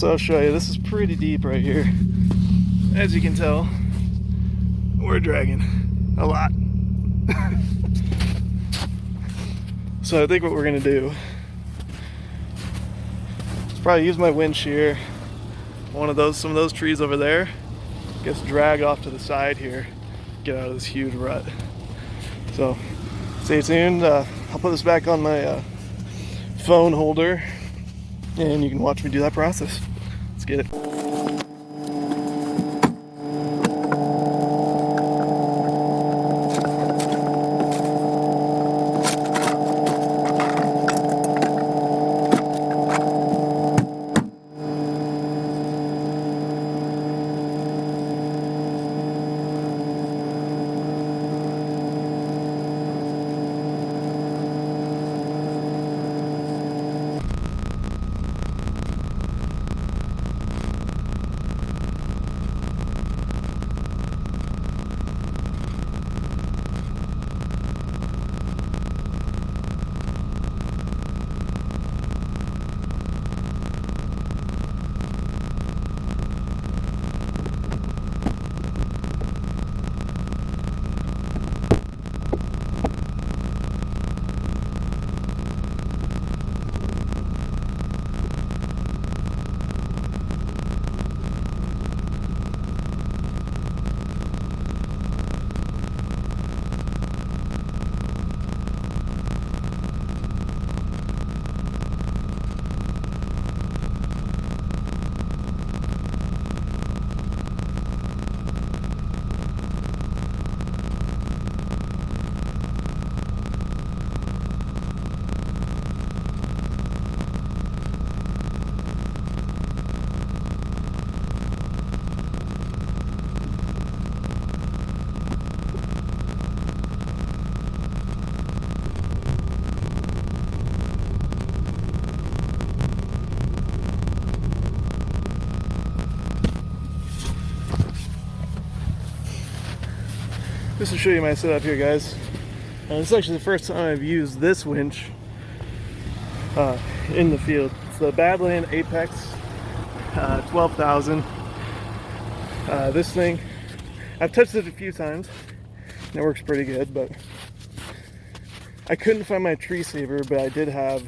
So I'll show you. This is pretty deep right here. As you can tell, we're dragging a lot. So I think what we're gonna do is probably use my winch shear, some of those trees over there, gets dragged off to the side here, get out of this huge rut. So stay tuned. I'll put this back on my phone holder and you can watch me do that process. Let's get it. Just to show you my setup here, guys. This is actually the first time I've used this winch in the field. It's the Badland Apex 12,000. This thing, I've touched it a few times and it works pretty good, but I couldn't find my tree saver, but I did have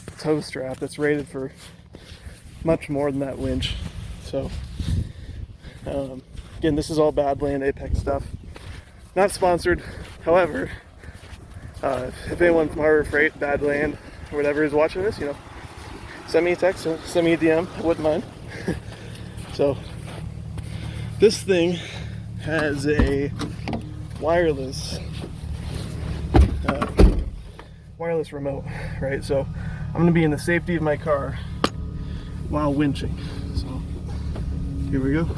a tow strap that's rated for much more than that winch. So again, this is all Badland Apex stuff. Not sponsored, however, if anyone from Harbor Freight, Badland, or whatever is watching this, send me a text, send me a DM, I wouldn't mind. So, this thing has a wireless remote, right? So, I'm going to be in the safety of my car while winching. So, here we go.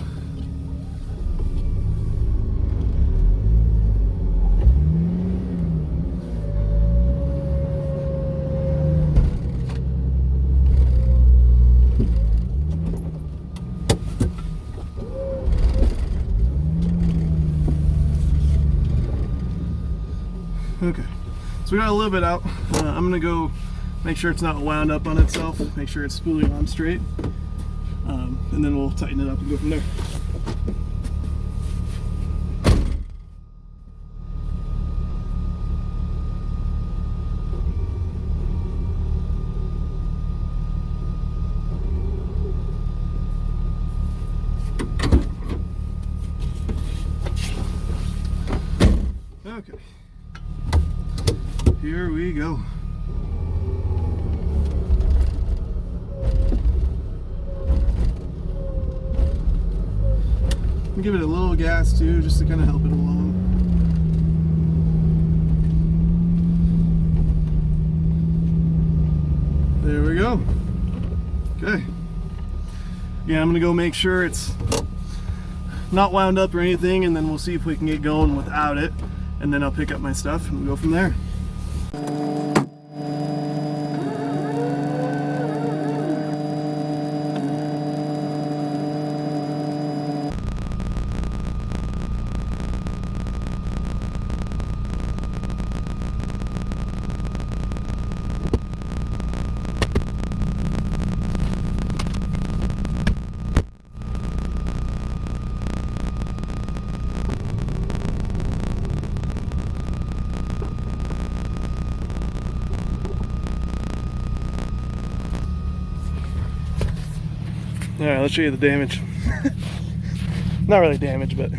Okay, so we got a little bit out. I'm gonna go make sure it's not wound up on itself, make sure it's spooling on straight, and then we'll tighten it up and go from there. Okay. Here we go. Give it a little gas too, just to kind of help it along. There we go. Okay. Yeah, I'm gonna go make sure it's not wound up or anything, and then we'll see if we can get going without it. And then I'll pick up my stuff and we'll go from there. All right, let's show you the damage. Not really damage, but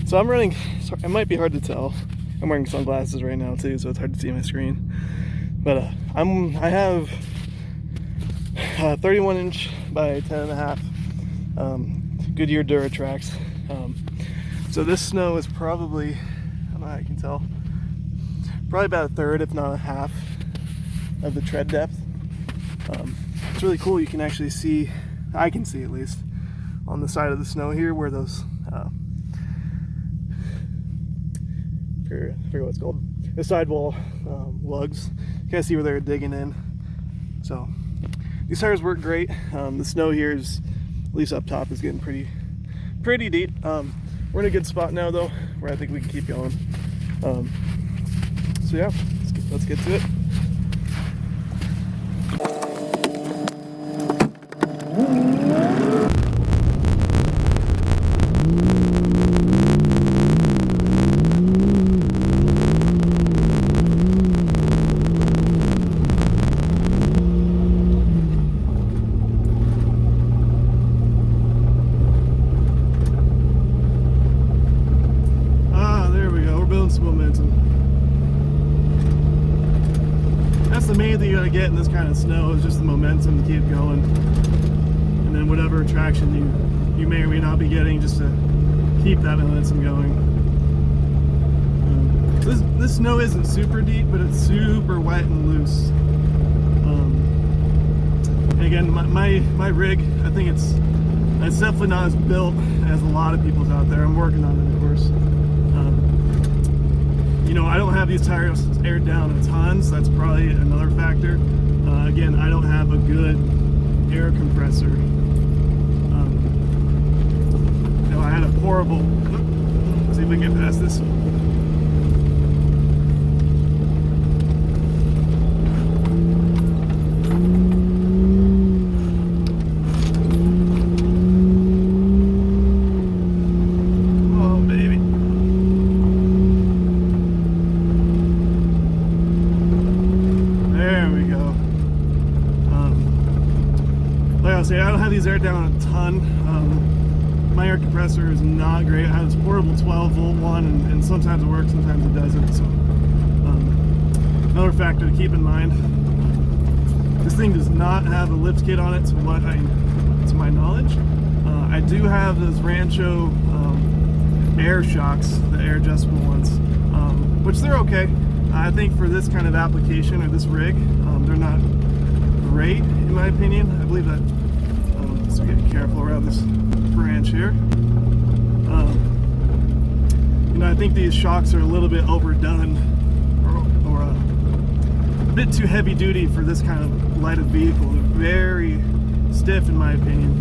so I'm running. So it might be hard to tell. I'm wearing sunglasses right now too, so it's hard to see my screen. But I have 31 inch by 10.5 Goodyear Duratrax. So this snow is probably, I don't know how you can tell, probably about a third, if not a half, of the tread depth. It's really cool. You can actually see, I can see at least, on the side of the snow here where those, I forget what it's called, the sidewall lugs. You can see where they're digging in. So these tires work great. The snow here is, at least up top, is getting pretty deep. We're in a good spot now though, where I think we can keep going. So yeah, let's get to it. Some momentum. That's the main thing you gotta get in this kind of snow, is just the momentum to keep going, and then whatever traction you may or may not be getting, just to keep that momentum going. This snow isn't super deep, but it's super wet and loose. And again, my rig, I think it's definitely not as built as a lot of people's out there. I'm working on it, of course. You know, I don't have these tires aired down a ton, so that's probably another factor. Again, I don't have a good air compressor. You know, I had a horrible, let's see if we can get past this. I don't have these aired down a ton. My air compressor is not great. I have this portable 12 volt one, and sometimes it works, sometimes it doesn't. So another factor to keep in mind. This thing does not have a lift kit on it, to my knowledge. I do have those Rancho air shocks, the air adjustable ones, which they're okay. I think for this kind of application or this rig, they're not great in my opinion. I believe that. So get careful around this branch here. You know, I think these shocks are a little bit overdone, or a bit too heavy duty for this kind of light of vehicle. They're very stiff in my opinion,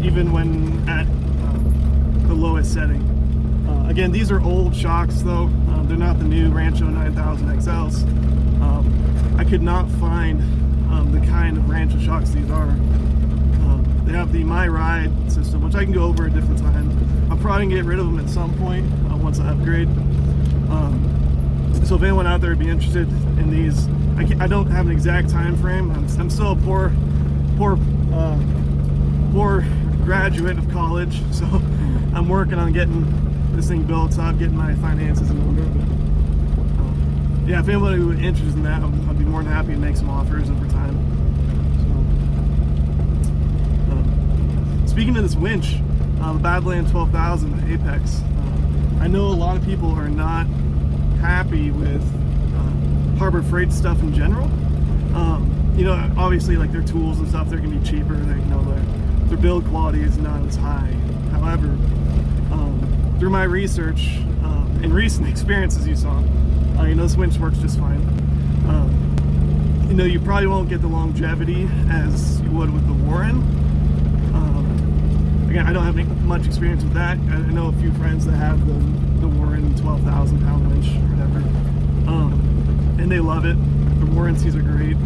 even when at the lowest setting. Again, these are old shocks though. They're not the new Rancho 9000 XLs. I could not find the kind of Rancho shocks these are. They have the My Ride system, which I can go over a different time. I'm probably gonna get rid of them at some point once I upgrade. So if anyone out there would be interested in these, I don't have an exact time frame. I'm still a poor graduate of college, so I'm working on getting this thing built up, getting my finances in order. But, yeah, if anybody would be interested in that, I'd be more than happy to make some offers over time. Speaking of this winch, the Badland 12,000 Apex, I know a lot of people are not happy with Harbor Freight stuff in general. You know, obviously, like their tools and stuff, they're gonna be cheaper. Their build quality is not as high. However, through my research and recent experiences, you saw, you know, this winch works just fine. You know, you probably won't get the longevity as you would with the Warren. Again, I don't have much experience with that. I know a few friends that have the Warren 12,000 pound winch or whatever, and they love it. The warranties are great.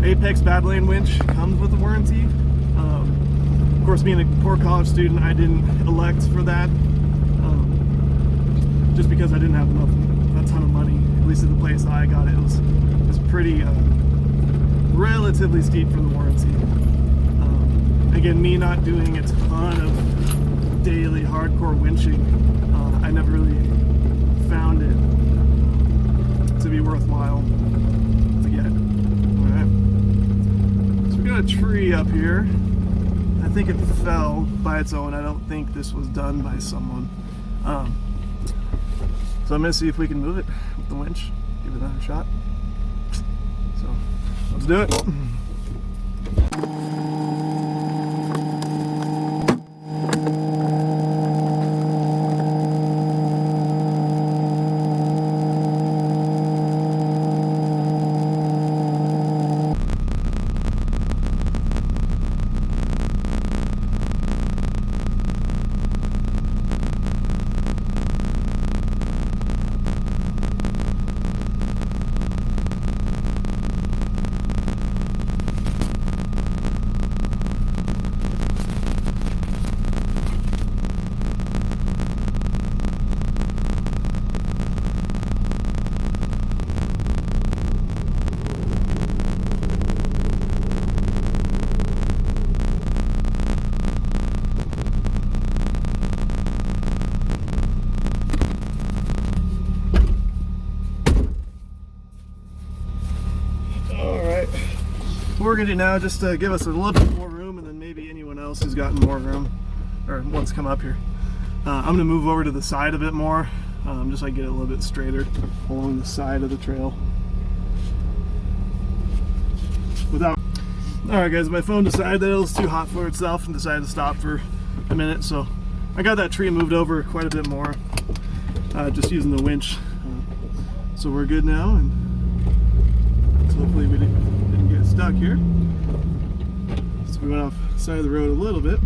Apex Badland winch comes with a warranty. Of course, being a poor college student, I didn't elect for that, just because I didn't have a ton of money. At least at the place I got it, it was pretty relatively steep for the warranty. Again, me not doing a ton of daily hardcore winching, I never really found it to be worthwhile to get. Alright. So we got a tree up here. I think it fell by its own. I don't think this was done by someone. So I'm gonna see if we can move it with the winch. Give it another shot. So let's do it. We're gonna do now just to give us a little bit more room, and then maybe anyone else who's gotten more room or wants to come up here. I'm gonna move over to the side a bit more, just so I get it a little bit straighter along the side of the trail. Alright guys, my phone decided that it was too hot for itself and decided to stop for a minute, so I got that tree moved over quite a bit more, just using the winch. So we're good now, and so hopefully we didn't get stuck here. So we went off the side of the road a little bit.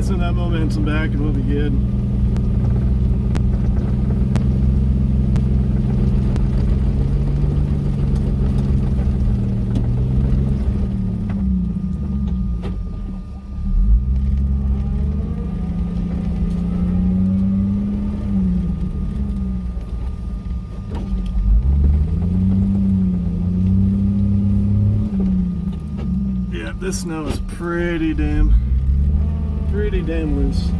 Some of that momentum back and we'll be good. Yeah, this snow is pretty damn loose.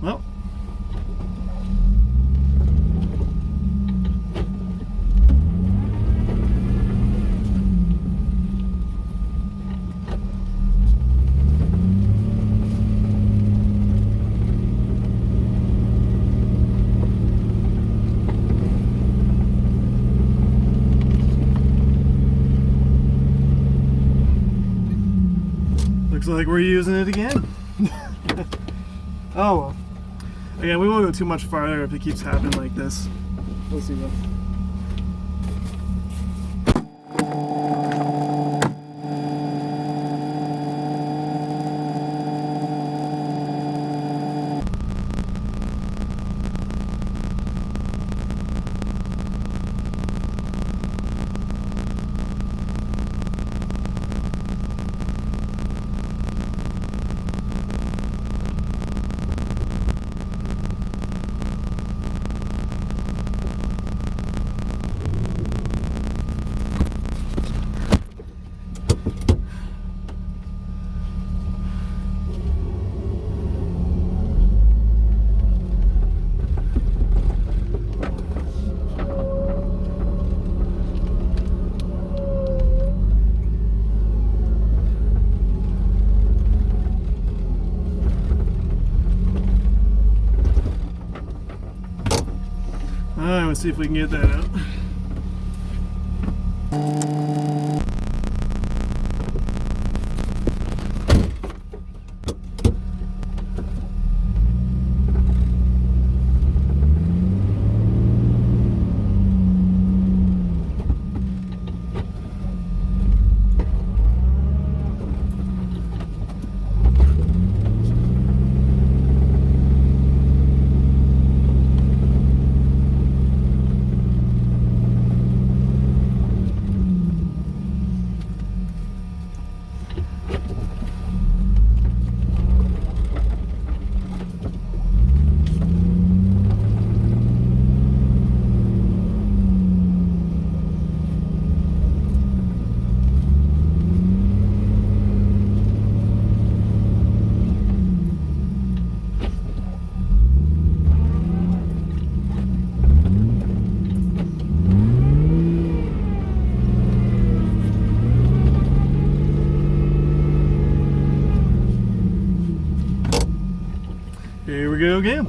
Well, like we're using it again. Oh well. Again, we won't go too much farther if it keeps happening like this. We'll see though. Alright, let's see if we can get that out. Here we go again.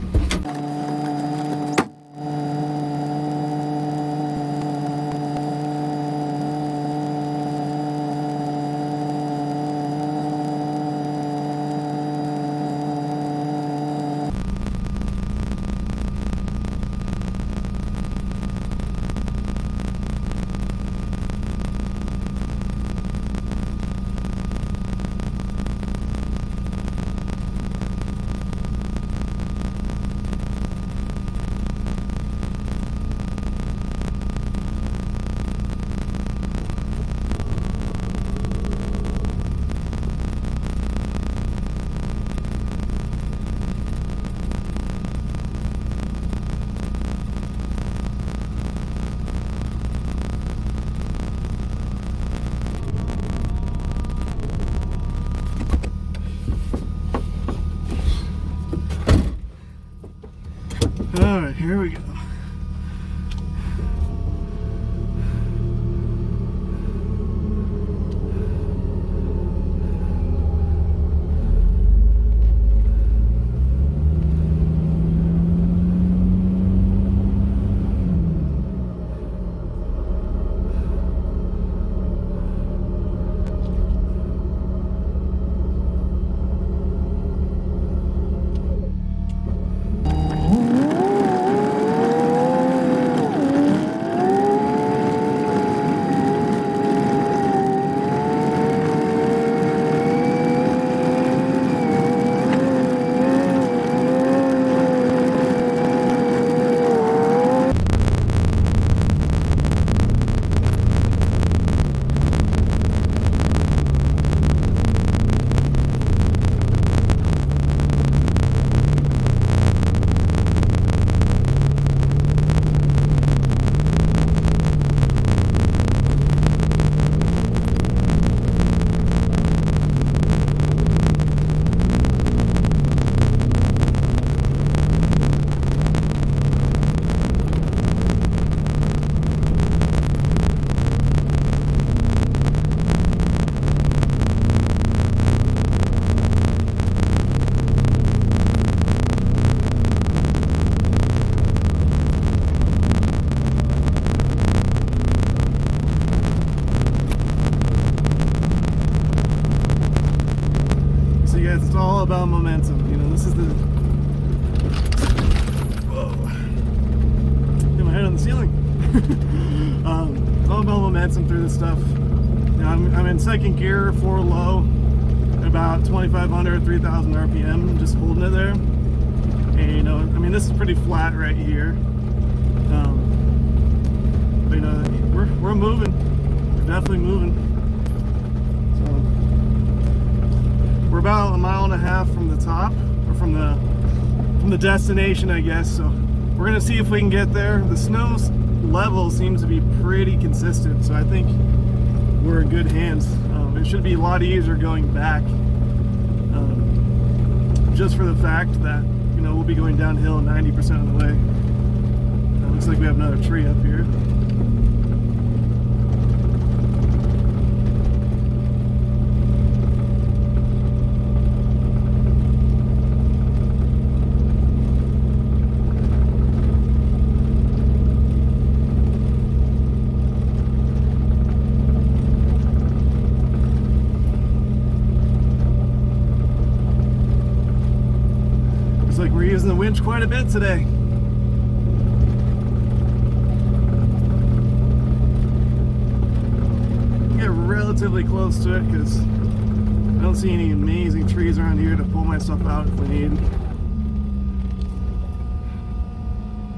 guys, it's all about momentum. You know, this is the... Whoa. Get my head on the ceiling. It's all about momentum through this stuff. You know, I'm in second gear, 4 low, about 2,500, 3,000 RPM, just holding it there. And, you know, I mean, this is pretty flat right here. But, you know, we're moving. We're definitely moving. We're about 1.5 miles from the top, or from the destination, I guess. So we're gonna see if we can get there. The snow level seems to be pretty consistent, so I think we're in good hands. It should be a lot easier going back, just for the fact that, you know, we'll be going downhill 90% of the way. Looks like we have another tree up here. Like we're using the winch quite a bit today. Get relatively close to it because I don't see any amazing trees around here to pull my stuff out if we need.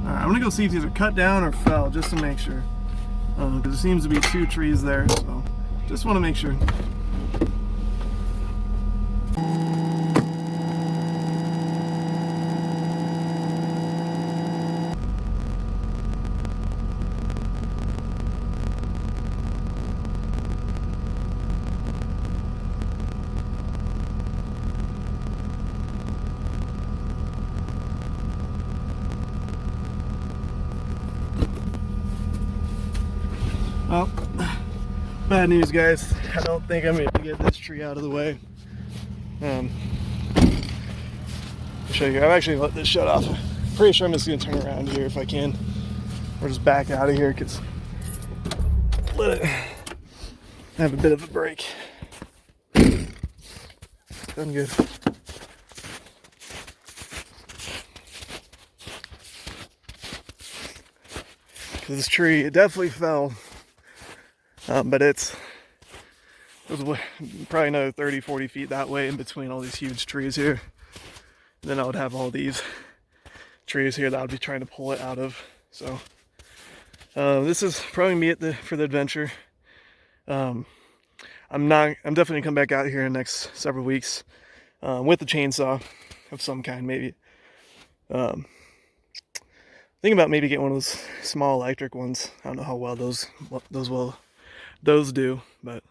Alright, I'm gonna go see if these are cut down or fell just to make sure, because there seems to be 2 trees there, so just want to make sure. Well, bad news, guys. I don't think I'm able to get this tree out of the way. I'll show you. I've actually let this shut off. Pretty sure I'm just going to turn around here if I can. Or just back out of here because let it have a bit of a break. Done good. This tree, it definitely fell. But there's probably another 30-40 feet that way in between all these huge trees here. And then I would have all these trees here that I would be trying to pull it out of. So this is probably me for the adventure. I'm definitely gonna come back out here in the next several weeks with a chainsaw of some kind, maybe. Think about maybe getting one of those small electric ones. I don't know how well those do, but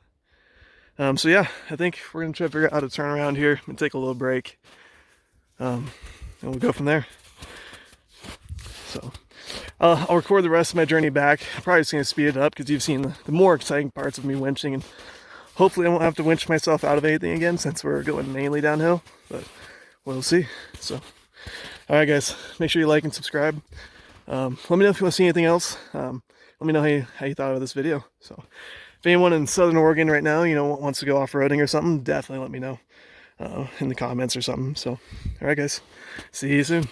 so yeah, I think we're gonna try to figure out how to turn around here and take a little break, and we'll go from there. So I'll record the rest of my journey back. I'm probably just gonna speed it up because you've seen the more exciting parts of me winching, and hopefully I won't have to winch myself out of anything again since we're going mainly downhill, but we'll see. So all right, guys, make sure you like and subscribe. Let me know if you want to see anything else. Let me know how you thought of this video. So if anyone in Southern Oregon right now, you know, wants to go off-roading or something, definitely let me know in the comments or something. So, all right, guys, see you soon.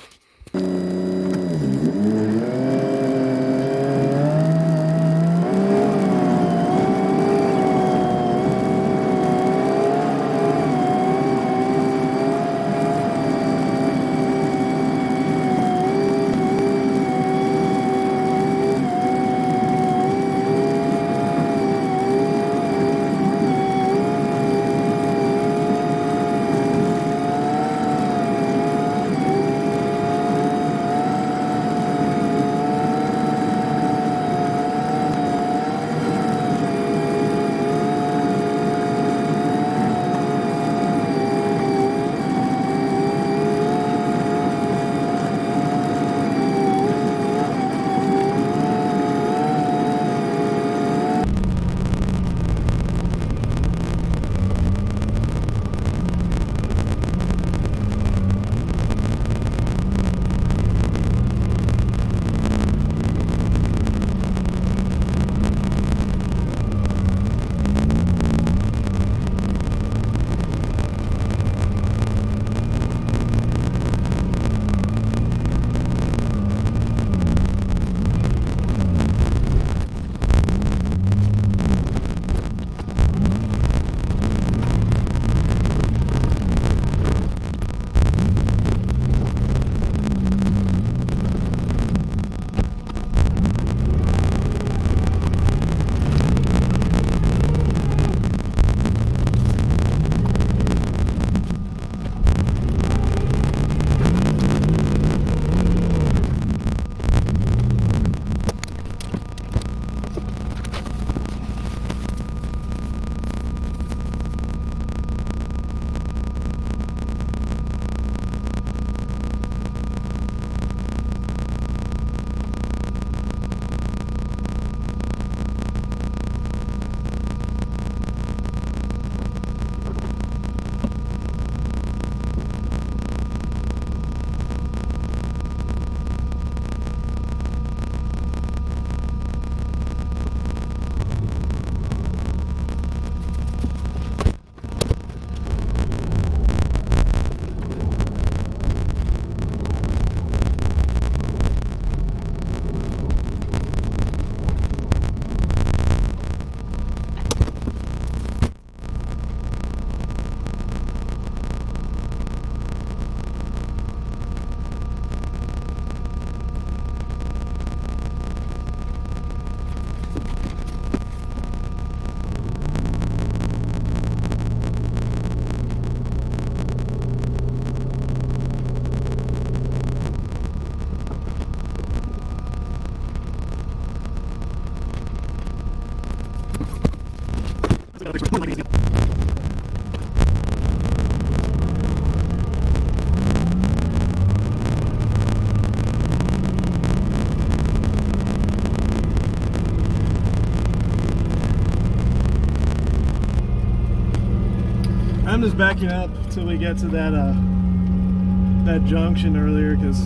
I'm just backing up till we get to that junction earlier, because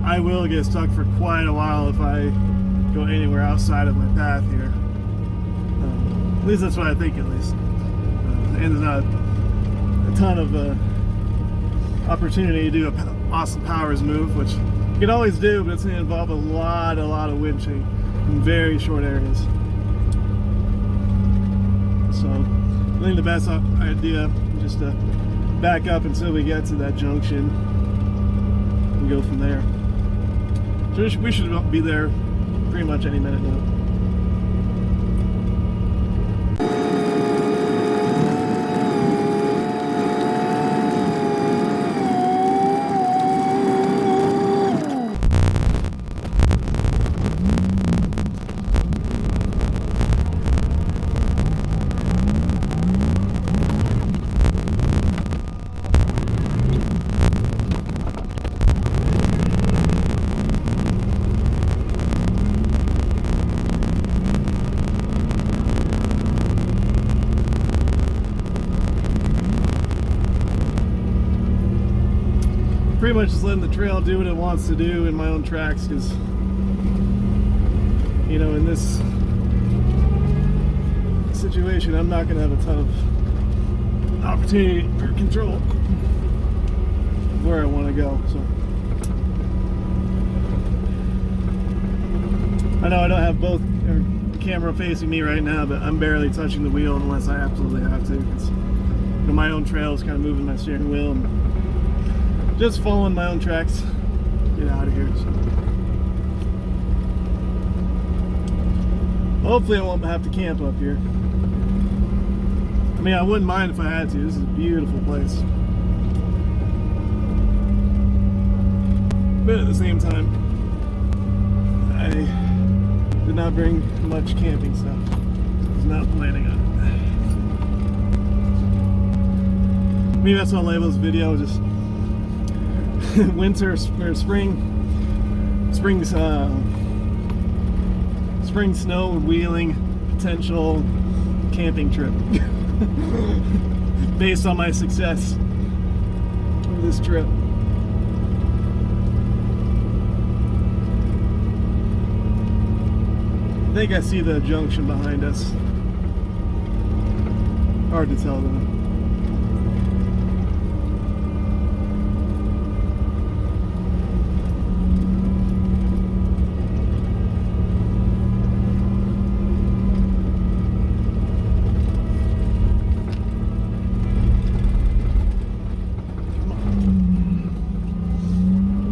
I will get stuck for quite a while if I go anywhere outside of my path here. At least that's what I think, at least. And there's not a ton of opportunity to do a Austin Powers move, which you can always do, but it's going to involve a lot of winching in very short areas. So I think the best idea is just to back up until we get to that junction and go from there. So we should be there pretty much any minute now. Pretty much just letting the trail do what it wants to do in my own tracks, because, you know, in this situation I'm not going to have a ton of opportunity or control of where I want to go. So I know I don't have both the camera facing me right now, but I'm barely touching the wheel unless I absolutely have to, because, you know, my own trail is kind of moving my steering wheel and just following my own tracks. Get out of here. So hopefully I won't have to camp up here. I mean, I wouldn't mind if I had to. This is a beautiful place. But at the same time, I did not bring much camping stuff. I was not planning on it. Maybe that's what I'll label this video, just winter or spring snow wheeling potential camping trip based on my success of this trip. I think I see the junction behind us. Hard to tell though.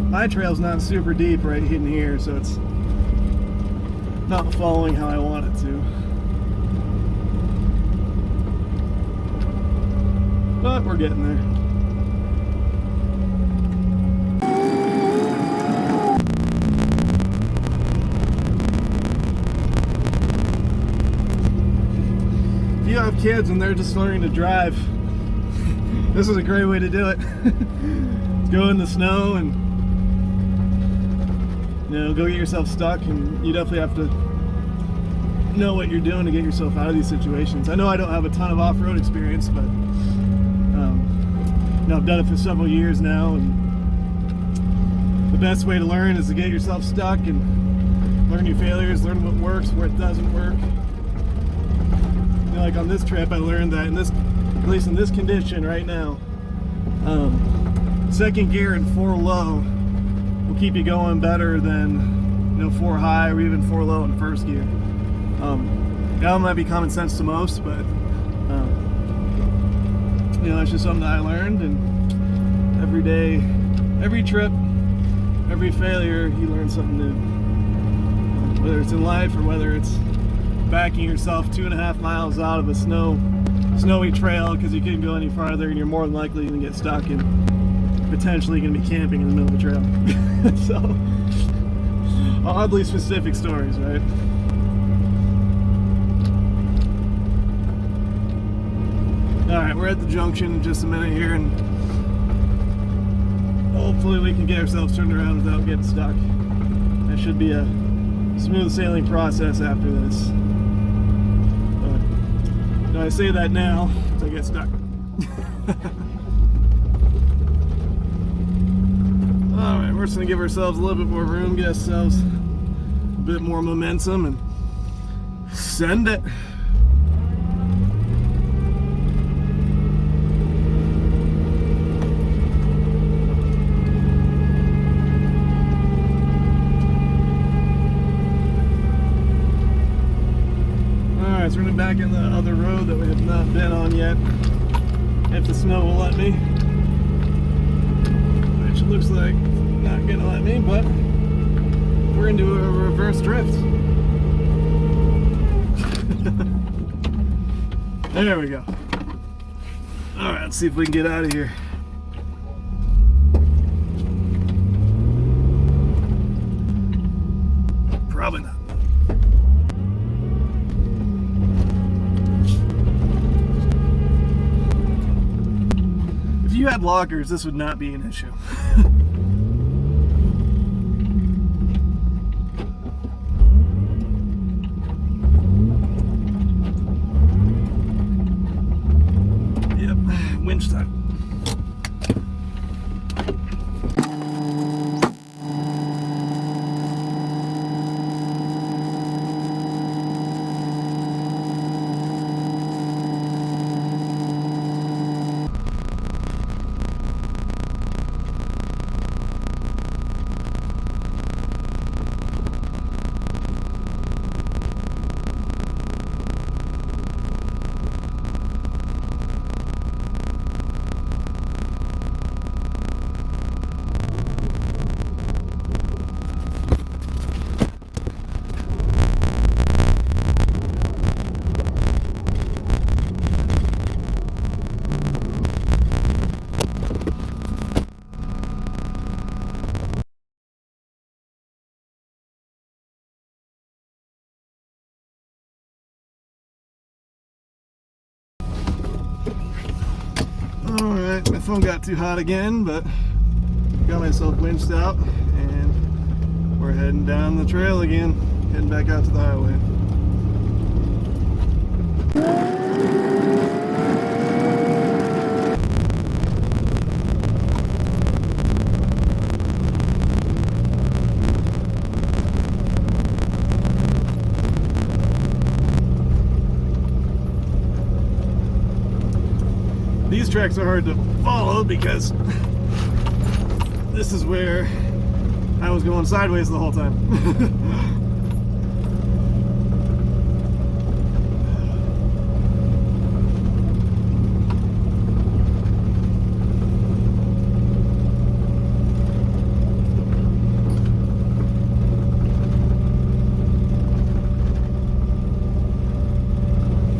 My trail's not super deep right in here, so it's not following how I want it to. But we're getting there. If you have kids and they're just learning to drive, this is a great way to do it. Go in the snow and, you know, go get yourself stuck, and you definitely have to know what you're doing to get yourself out of these situations. I know I don't have a ton of off-road experience, but you know, I've done it for several years now, and the best way to learn is to get yourself stuck and learn your failures, learn what works, where it doesn't work. You know, like on this trip, I learned that at least in this condition right now, second gear and 4 low will keep you going better than, you know, 4 high or even 4 low in first gear. That might be common sense to most, but you know, it's just something that I learned, and every day, every trip, every failure, you learn something new. Whether it's in life or whether it's backing yourself 2.5 miles out of a snowy trail because you couldn't go any farther, and you're more than likely going to get stuck and potentially going to be camping in the middle of the trail. So, oddly specific stories, right? Alright, we're at the junction in just a minute here, and hopefully we can get ourselves turned around without getting stuck. That should be a smooth sailing process after this. But, you know, I say that now, so I get stuck. Alright, we're just going to give ourselves a little bit more room, get ourselves a bit more momentum, and send it. Alright, so we're back in the other road that we have not been on yet, if the snow will let me. Which looks like not gonna let me, but we're into a reverse drift. There we go. Alright, let's see if we can get out of here. Probably not. If you had lockers, this would not be an issue. Winch time. Alright, my phone got too hot again, but got myself winched out, and we're heading down the trail again, heading back out to the highway. These tracks are hard to follow because this is where I was going sideways the whole time.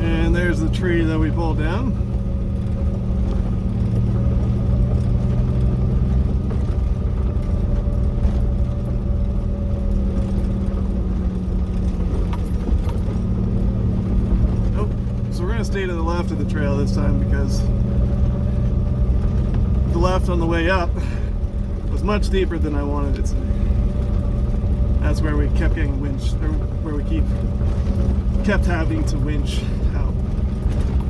And there's the tree that we pulled down. Stay to the left of the trail this time because the left on the way up was much deeper than I wanted it to be. That's where we kept getting winched, or where we kept having to winch out.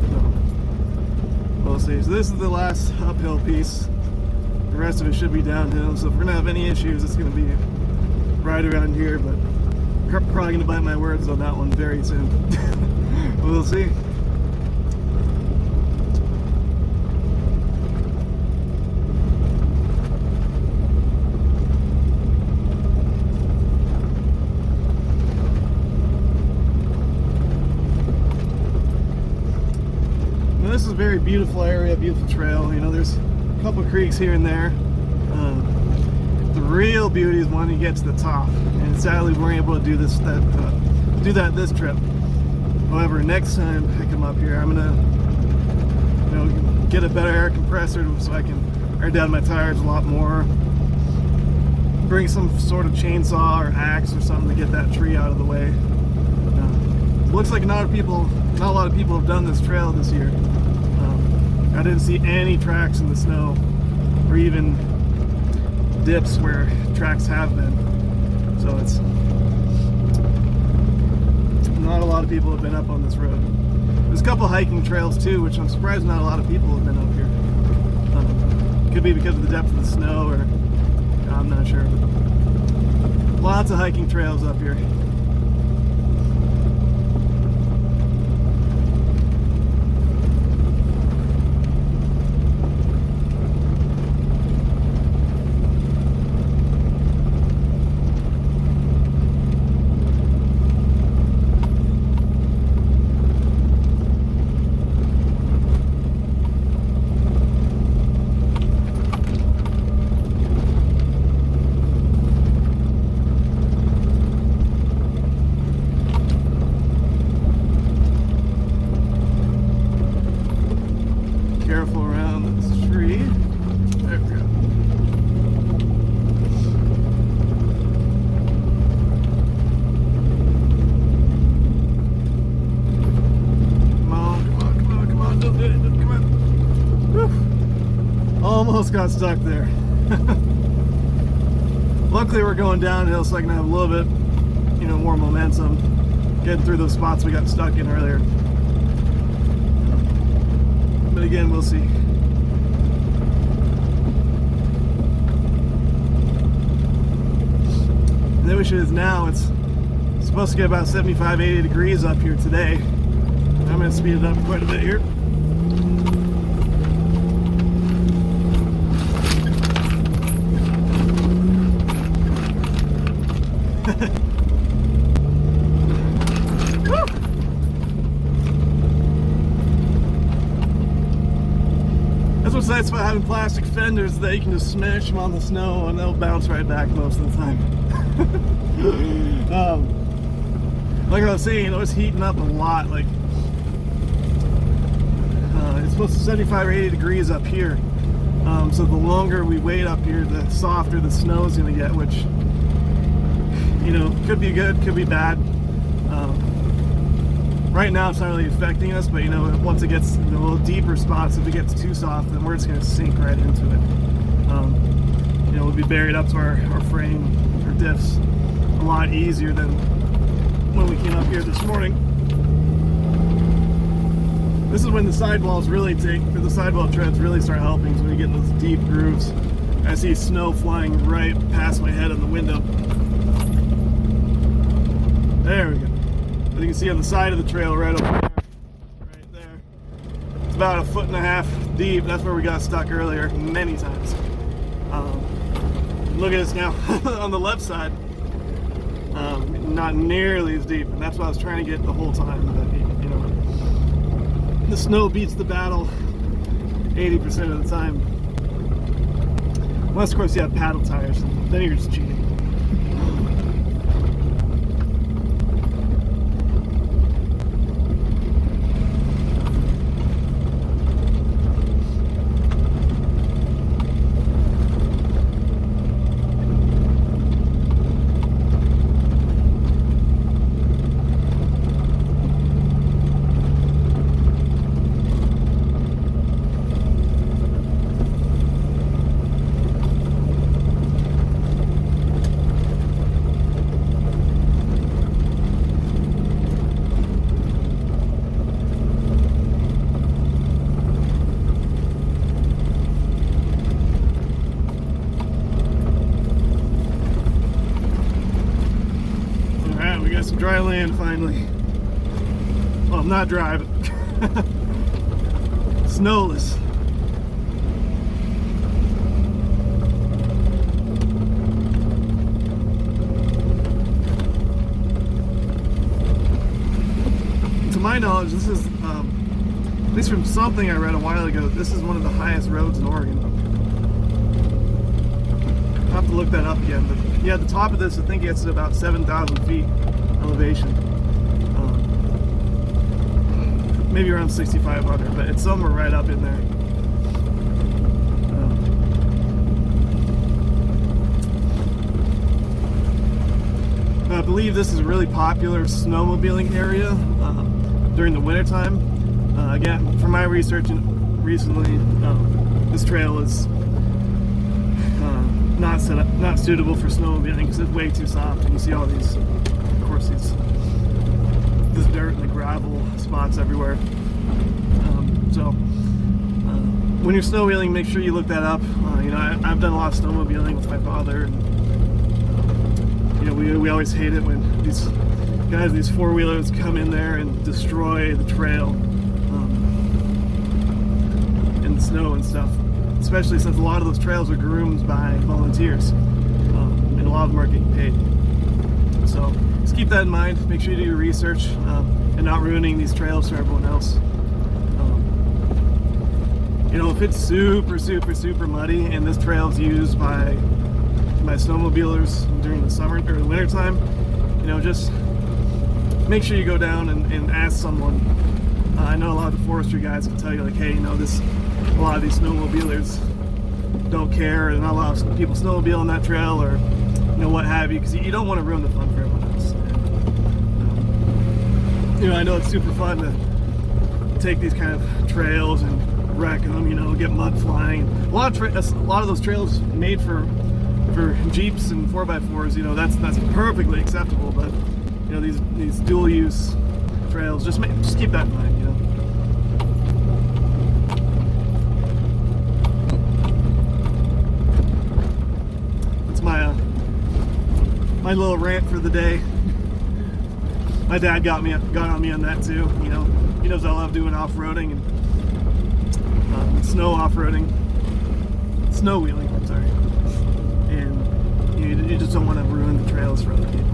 So, we'll see. So this is the last uphill piece. The rest of it should be downhill. So if we're gonna have any issues, it's gonna be right around here. But I'm probably gonna bite my words on that one very soon. We'll see. This is a very beautiful area, beautiful trail. You know, there's a couple of creeks here and there. The real beauty is when you get to the top, and sadly we weren't able to do that this trip. However, next time I come up here, I'm gonna, get a better air compressor so I can air down my tires a lot more. Bring some sort of chainsaw or axe or something to get that tree out of the way. Looks like not a lot of people have done this trail this year. I didn't see any tracks in the snow, or even dips where tracks have been. So it's not a lot of people have been up on this road. There's a couple hiking trails too, which I'm surprised not a lot of people have been up here. Could be because of the depth of the snow, or I'm not sure. But lots of hiking trails up here. Careful around this tree. There we go. Come on, come on, come on, come on. Don't do it. Come on. Whew. Almost got stuck there. Luckily we're going downhill so I can have a little bit, more momentum getting through those spots we got stuck in earlier. But again, we'll see. And the issue is now it's supposed to get about 75, 80 degrees up here today. I'm going to speed it up quite a bit here. That's what's nice about having plastic fenders, is that you can just smash them on the snow and they'll bounce right back most of the time. Like I was saying, it was heating up a lot. Like it's supposed to 75 or 80 degrees up here. So the longer we wait up here, the softer the snow is going to get, which could be good, could be bad. Right now it's not really affecting us, but once it gets in the little deeper spots, if it gets too soft, then we're just going to sink right into it. We'll be buried up to our frame, our diffs, a lot easier than when we came up here this morning. This is when the sidewalls really the sidewall treads really start helping, so when you get in those deep grooves. I see snow flying right past my head in the window. There we go. As you can see on the side of the trail right over there, right there, it's about 1.5 feet deep. That's where we got stuck earlier many times. Look at this now on the left side, not nearly as deep, and that's what I was trying to get the whole time. But the snow beats the battle 80% of the time. Unless of course you have paddle tires, and then you're just cheating. Some dry land finally. Well, not dry, but snowless. To my knowledge, this is, at least from something I read a while ago, this is one of the highest roads in Oregon. I'll have to look that up again, but yeah, the top of this I think gets to about 7,000 feet elevation, maybe around 6,500, but it's somewhere right up in there. I believe this is a really popular snowmobiling area during the winter time. Again, from my research recently, this trail is not suitable for snowmobiling because it's way too soft, and you see all these, of course, this dirt and the gravel spots everywhere. When you're snowmobiling, make sure you look that up. You know, I've done a lot of snowmobiling with my father, and you know, we always hate it when these guys, these four-wheelers, come in there and destroy the trail in the snow and stuff. Especially since a lot of those trails are groomed by volunteers, and a lot of them are getting paid. So just keep that in mind. Make sure you do your research and not ruining these trails for everyone else. You know, if it's super muddy and this trail is used by snowmobilers during the summer or the winter time, you know, just make sure you go down and ask someone. I know a lot of the forestry guys can tell you, like, hey, you know, a lot of these snowmobilers don't care, and not a lot of people snowmobile on that trail, or you know, what have you, because you don't want to ruin the fun for everyone else. And, you know, I know it's super fun to take these kind of trails and wreck them, you know, get mud flying. A lot of those trails made for Jeeps and 4x4s, you know, that's perfectly acceptable. But you know, these dual use trails, just keep that in mind, you know. That's my little rant for the day. My dad got on me on that too. You know, he knows I love doing off-roading and snow wheeling, I'm sorry. And you just don't want to ruin the trails for other people.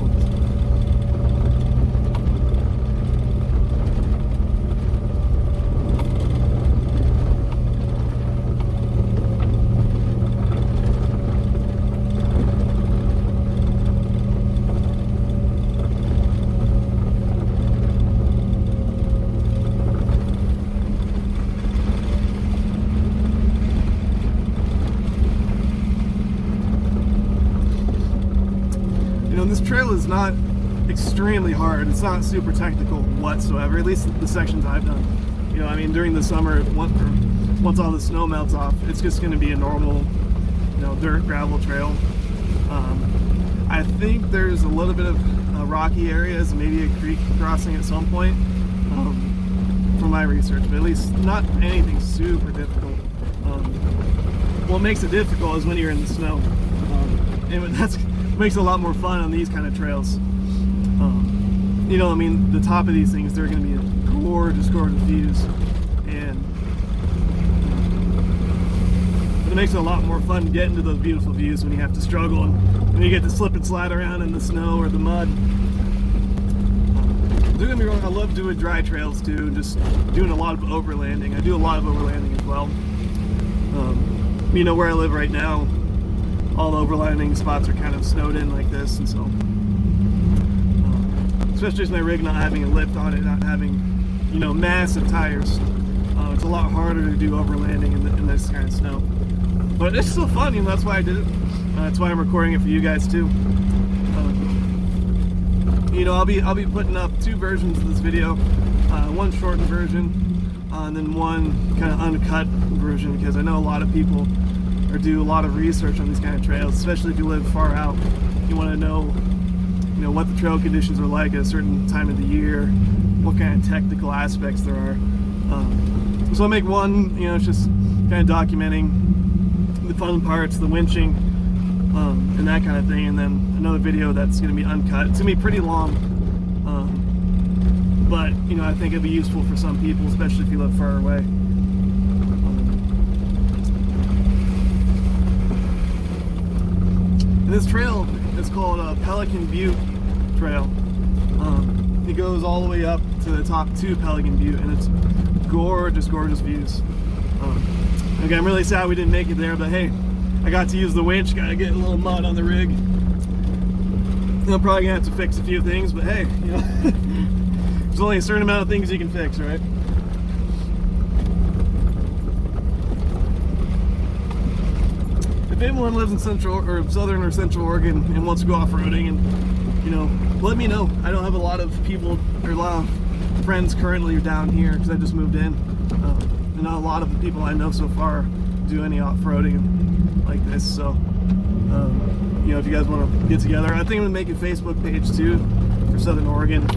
This trail is not extremely hard. It's not super technical whatsoever, at least the sections I've done. You know, I mean, during the summer, once all the snow melts off, it's just going to be a normal, you know, dirt gravel trail. I think there's a little bit of rocky areas, maybe a creek crossing at some point, from my research, but at least not anything super difficult. What makes it difficult is when you're in the snow, and that's makes it a lot more fun on these kind of trails. You know, I mean, the top of these things, they're going to be gorgeous views, and it makes it a lot more fun to get into those beautiful views when you have to struggle and when you get to slip and slide around in the snow or the mud. Don't get me wrong, I love doing dry trails too, just doing a lot of overlanding. I do a lot of overlanding as well. You know, where I live right now, all the overlanding spots are kind of snowed in like this, and so especially with my rig not having a lift on it, not having, you know, massive tires, it's a lot harder to do overlanding in this kind of snow. But it's still fun, you know, that's why I did it. That's why I'm recording it for you guys too. You know, I'll be putting up two versions of this video, one shortened version, and then one kind of uncut version, because I know a lot of people do a lot of research on these kind of trails, especially if you live far out. You want to know, you know, what the trail conditions are like at a certain time of the year, what kind of technical aspects there are. So I'll make one, you know, it's just kind of documenting the fun parts, the winching, and that kind of thing, and then another video that's going to be uncut. It's going to be pretty long, but you know, I think it'd be useful for some people, especially if you live far away. This trail is called Pelican Butte Trail. It goes all the way up to the top to Pelican Butte, and it's gorgeous views. Okay, I'm really sad we didn't make it there, but hey, I got to use the winch, got to get a little mud on the rig. I'm probably gonna have to fix a few things, but hey, you know, there's only a certain amount of things you can fix, right? If anyone lives in southern or central Oregon and wants to go off-roading, and you know, let me know. I don't have a lot of people or a lot of friends currently down here because I just moved in, and not a lot of the people I know so far do any off-roading like this. So you know, if you guys want to get together, I think I'm gonna make a Facebook page too for Southern Oregon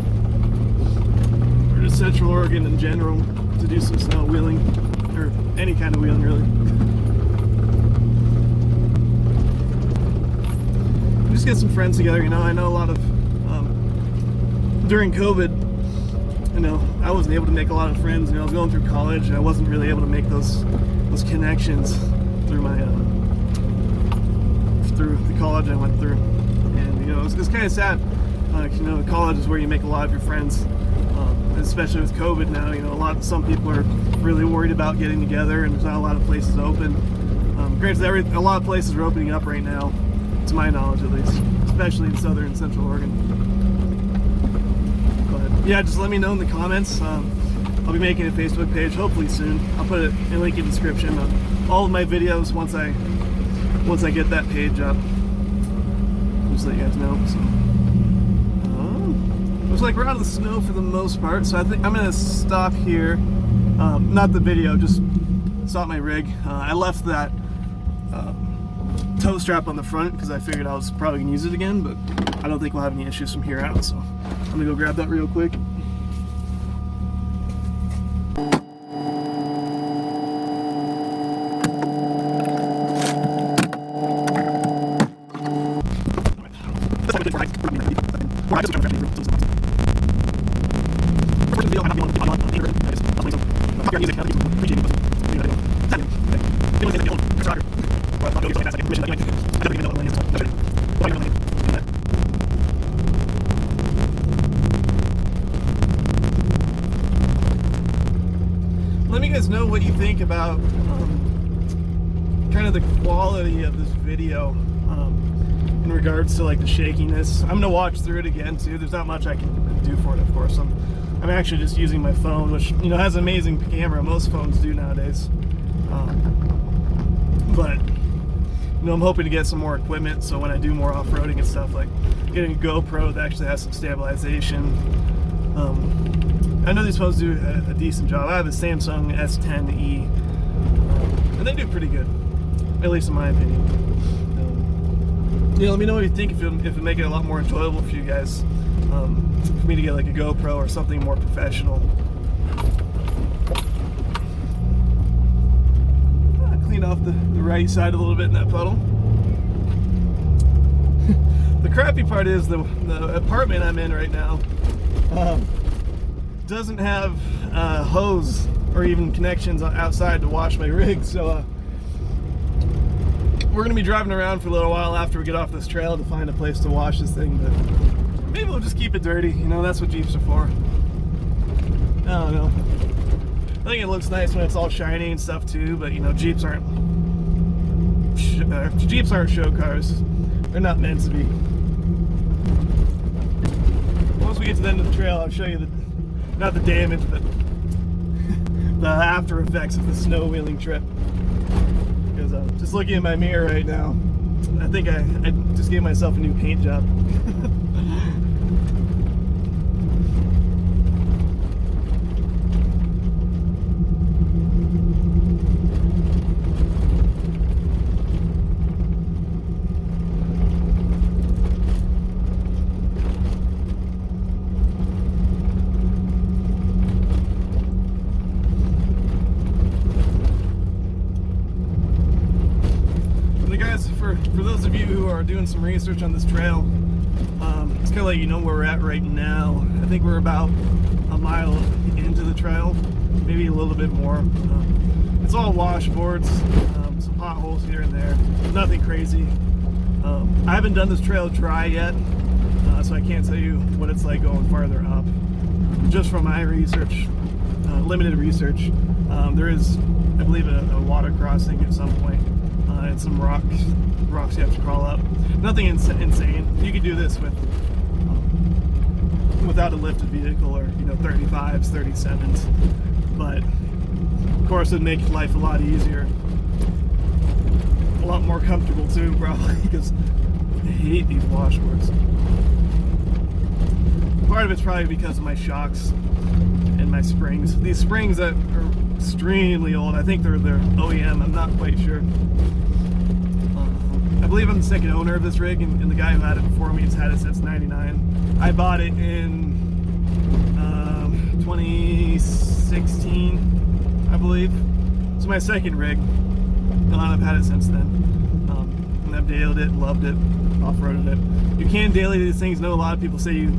or just Central Oregon in general, to do some snow wheeling, or any kind of wheeling really. Just get some friends together, you know. I know a lot of, during COVID, you know, I wasn't able to make a lot of friends. You know, I was going through college and I wasn't really able to make those connections through my, through the college I went through. And, you know, it's kind of sad. You know, college is where you make a lot of your friends, especially with COVID now. You know, some people are really worried about getting together, and there's not a lot of places open. Granted, a lot of places are opening up right now, to my knowledge at least, especially in southern and central Oregon. But yeah, just let me know in the comments. I'll be making a Facebook page hopefully soon. I'll put a link in the description of all of my videos once I get that page up. Just let you guys know. So. Looks like we're out of the snow for the most part, so I think I'm gonna stop here. Not the video, just stop my rig. I left that tow strap on the front because I figured I was probably gonna use it again, but I don't think we'll have any issues from here out, so I'm gonna go grab that real quick. Let me guys know what you think about kind of the quality of this video in regards to like the shakiness. I'm gonna watch through it again too. There's not much I can do for it, of course. I'm actually just using my phone, which, you know, has an amazing camera. Most phones do nowadays. But you know, I'm hoping to get some more equipment, so when I do more off-roading and stuff, like getting a GoPro that actually has some stabilization. I know these phones do a decent job. I have a Samsung S10e, and they do pretty good, at least in my opinion. Yeah, let me know what you think, if it make it a lot more enjoyable for you guys, for me to get like a GoPro or something more professional. I'll clean off the right side a little bit in that puddle. The crappy part is the apartment I'm in right now doesn't have hose or even connections outside to wash my rig, so we're gonna be driving around for a little while after we get off this trail to find a place to wash this thing, but maybe we'll just keep it dirty. You know, that's what Jeeps are for. I don't know. I think it looks nice when it's all shiny and stuff too, but you know, Jeeps aren't show cars. They're not meant to be. Once we get to the end of the trail, I'll show you not the damage, but the after effects of the snow wheeling trip. Because I'm just looking in my mirror right now. I think I just gave myself a new paint job. For those of you who are doing some research on this trail, it's kind of let you know where we're at right now. I think we're about a mile into the trail, maybe a little bit more. It's all washboards, some potholes here and there, nothing crazy. I haven't done this trail dry yet, so I can't tell you what it's like going farther up. Just from my research, limited research, there is, I believe, a water crossing at some point. And some rocks you have to crawl up. Nothing insane. You could do this without a lifted vehicle, or 35s, 37s. But of course, it'd make life a lot easier, a lot more comfortable too, probably, because I hate these washboards. Part of it's probably because of my shocks and my springs. These springs that are extremely old. I think they're OEM. I'm not quite sure. I believe I'm the second owner of this rig, and the guy who had it before me has had it since '99. I bought it in 2016, I believe. It's my second rig, and I've had it since then. And I've dailed it, loved it, off-roaded it. You can daily these things. I know a lot of people say you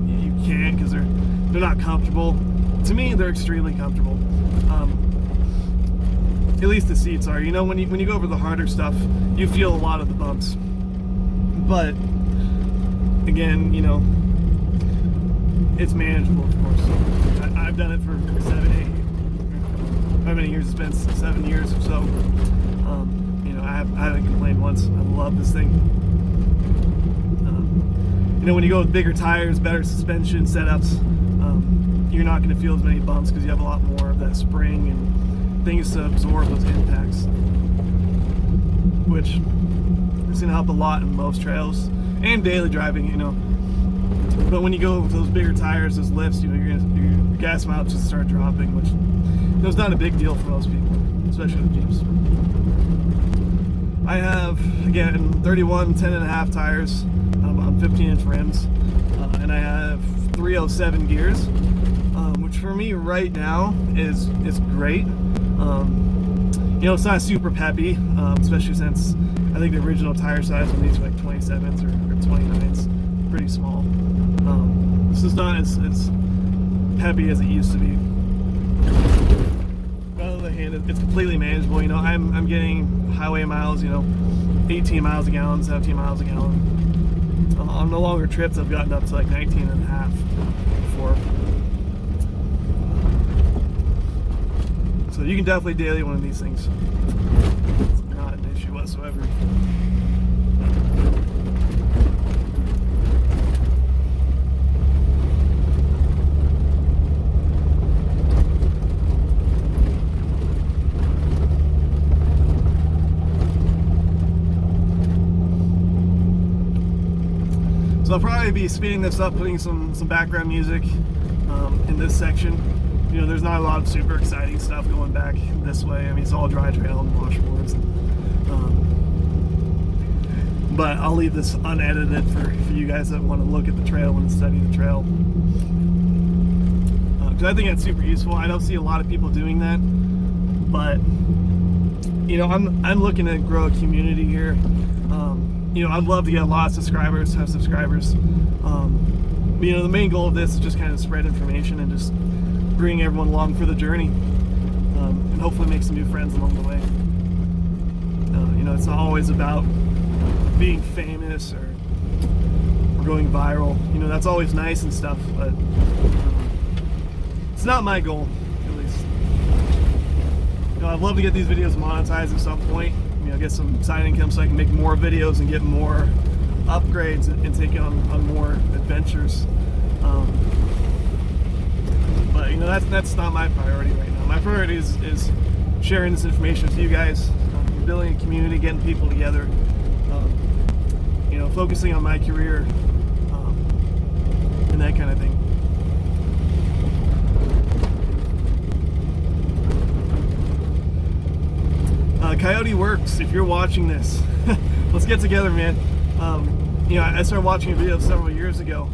can't because they're not comfortable. To me, they're extremely comfortable. At least the seats are. You know, when you go over the harder stuff, you feel a lot of the bumps. But again, you know, it's manageable, of course. I've done it for 7, 8. How many years it's been? 7 years or so. You know, I haven't complained once. I love this thing. You know, when you go with bigger tires, better suspension setups, you're not going to feel as many bumps because you have a lot more of that spring and things to absorb those impacts, which is going to help a lot in most trails and daily driving, you know. But when you go with those bigger tires, those lifts, you know, your gas mileage just start dropping, which is not a big deal for most people, especially with Jeeps. I have, again, 31 10.5 tires on 15-inch rims, and I have 307 gears, which for me right now is great. You know, it's not super peppy, especially since I think the original tire size on these are like 27s or 29s, pretty small. This is not as peppy as it used to be. On the other hand, it's completely manageable. You know, I'm getting highway miles, you know, 18 miles a gallon, 17 miles a gallon. On the longer trips, I've gotten up to like 19.5 before. So you can definitely daily one of these things. It's not an issue whatsoever. So I'll probably be speeding this up, putting some background music in this section. You know, there's not a lot of super exciting stuff going back this way. I mean, it's all dry trail and washboards. But I'll leave this unedited for you guys that want to look at the trail and study the trail. Because I think that's super useful. I don't see a lot of people doing that. But, you know, I'm looking to grow a community here. You know, I'd love to get a lot of subscribers, have subscribers. You know, the main goal of this is just kind of spread information and just bring everyone along for the journey, and hopefully make some new friends along the way. You know, it's not always about being famous or going viral. You know, that's always nice and stuff, but it's not my goal, at least. You know, I'd love to get these videos monetized at some point. You know, get some side income so I can make more videos and get more upgrades and take it on more adventures. But you know, that's not my priority right now. My priority is sharing this information with you guys, building a community, getting people together, you know, focusing on my career, and that kind of thing. Coyote Works, if you're watching this, let's get together, man. You know, I started watching your videos several years ago,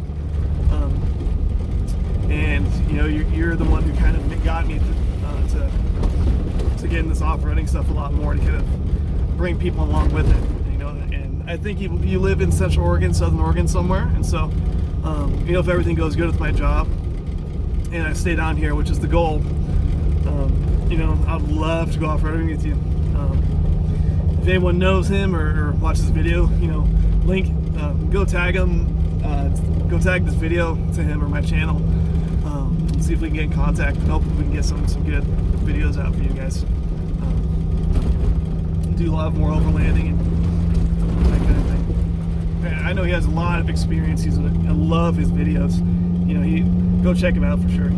and you know, you're the one who kind of got me to get in this off-roading stuff a lot more, to kind of bring people along with it. You know, and I think you live in Central Oregon, Southern Oregon somewhere, and so you know, if everything goes good with my job and I stay down here, which is the goal, you know, I'd love to go off-roading with you. If anyone knows him or watches this video, you know, link, go tag him, go tag this video to him or my channel, and see if we can get in contact and hopefully we can get some good videos out for you guys. Do a lot more overlanding and that kind of thing. I know he has a lot of experience. I love his videos. You know, go check him out for sure.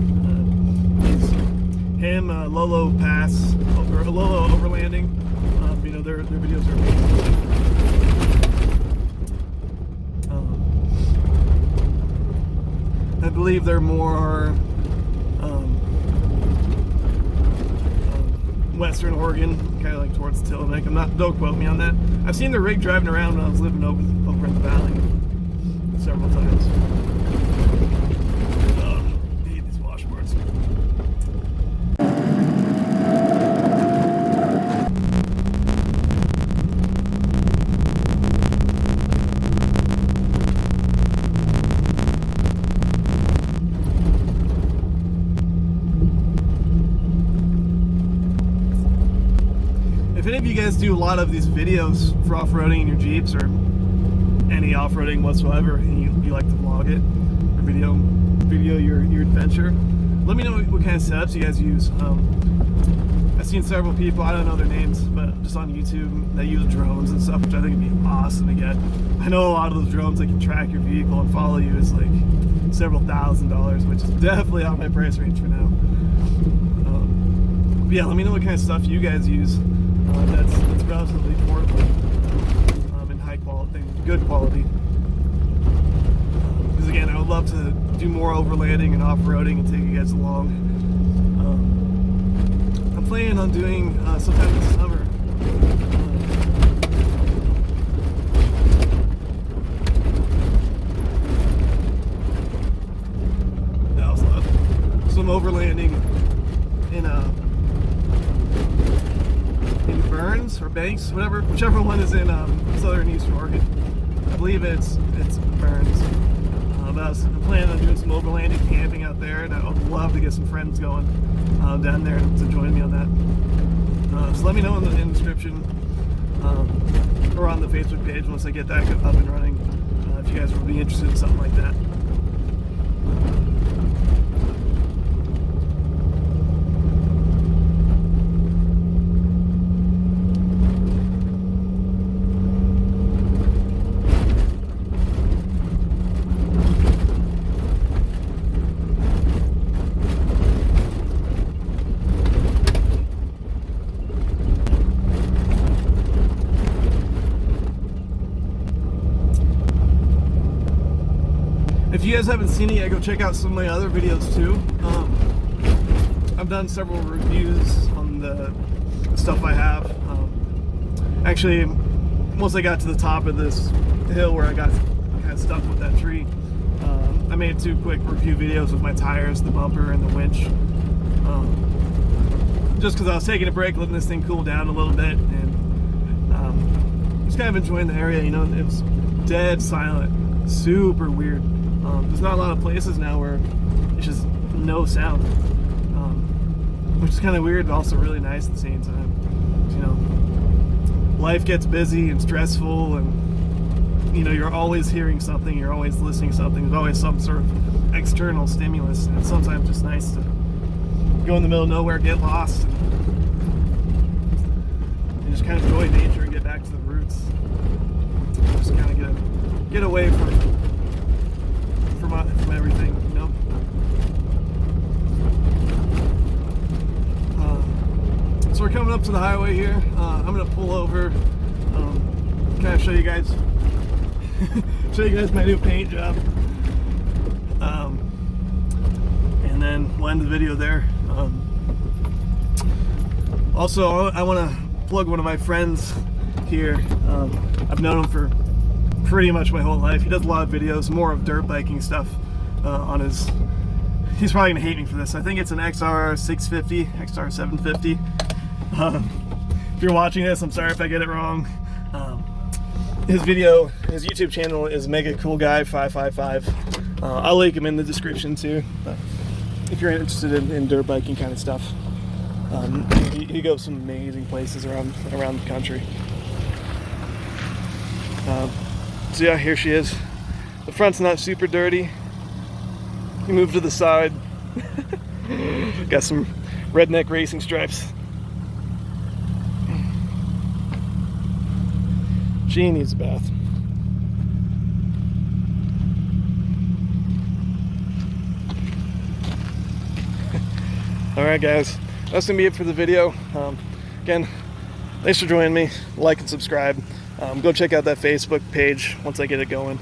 Him, Lolo Pass, or Lolo Overlanding. You know, their videos are amazing. I believe they're more Western Oregon, kind of like towards Tillamook. Don't quote me on that. I've seen the rig driving around when I was living over in the valley several times. I hate these washboards. any of you guys do a lot of these videos for off-roading in your Jeeps or any off-roading whatsoever, and you like to vlog it or video your adventure, let me know what kind of setups you guys use. I've seen several people, I don't know their names, but just on YouTube, that use drones and stuff, which I think would be awesome to get. I know a lot of those drones that can track your vehicle and follow you is like several $1,000s, which is definitely out of my price range for now. But yeah, let me know what kind of stuff you guys use that's relatively affordable and high quality, good quality. Because again, I would love to do more overlanding and off-roading and take you guys along. I'm planning on doing sometime this summer. Some overlanding in Burns or Banks, whichever one is in southern East Oregon. I believe it's Burns. I'm planning on doing some overlanding camping out there, and I would love to get some friends going down there to join me on that. So let me know in the description or on the Facebook page once I get that up and running if you guys would be interested in something like that. If you guys haven't seen it yet, go check out some of my other videos too. I've done several reviews on the stuff I have. Actually, once I got to the top of this hill where I got kind of stuck with that tree, I made 2 quick review videos with my tires, the bumper, and the winch. Just because I was taking a break, letting this thing cool down a little bit, and just kind of enjoying the area. You know, it was dead silent, super weird. There's not a lot of places now where it's just no sound, which is kind of weird, but also really nice at the same time. You know, life gets busy and stressful, and you know, you're always hearing something, you're always listening to something. There's always some sort of external stimulus, and it's sometimes just nice to go in the middle of nowhere, get lost, and just kind of enjoy nature and get back to the roots. Just kind of get away from everything, you know. So we're coming up to the highway here. I'm gonna pull over, kind of show you guys my new paint job, and then we'll end the video there. Also, I want to plug one of my friends here. I've known him for pretty much my whole life. He does a lot of videos, more of dirt biking stuff on his, he's probably gonna hate me for this. I think it's an XR 650, XR 750. If you're watching this, I'm sorry if I get it wrong. His YouTube channel is Mega Cool Guy 555. I'll link him in the description too, if you're interested in dirt biking kind of stuff. He goes some amazing places around the country. So yeah, here she is. The front's not super dirty. You move to the side. Got some redneck racing stripes. She needs a bath. Alright guys, that's gonna be it for the video. Again, thanks for joining me. Like and subscribe. Go check out that Facebook page once I get it going.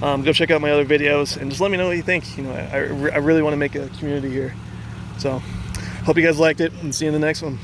Go check out my other videos and just let me know what you think. You know, I really want to make a community here. So, hope you guys liked it, and see you in the next one.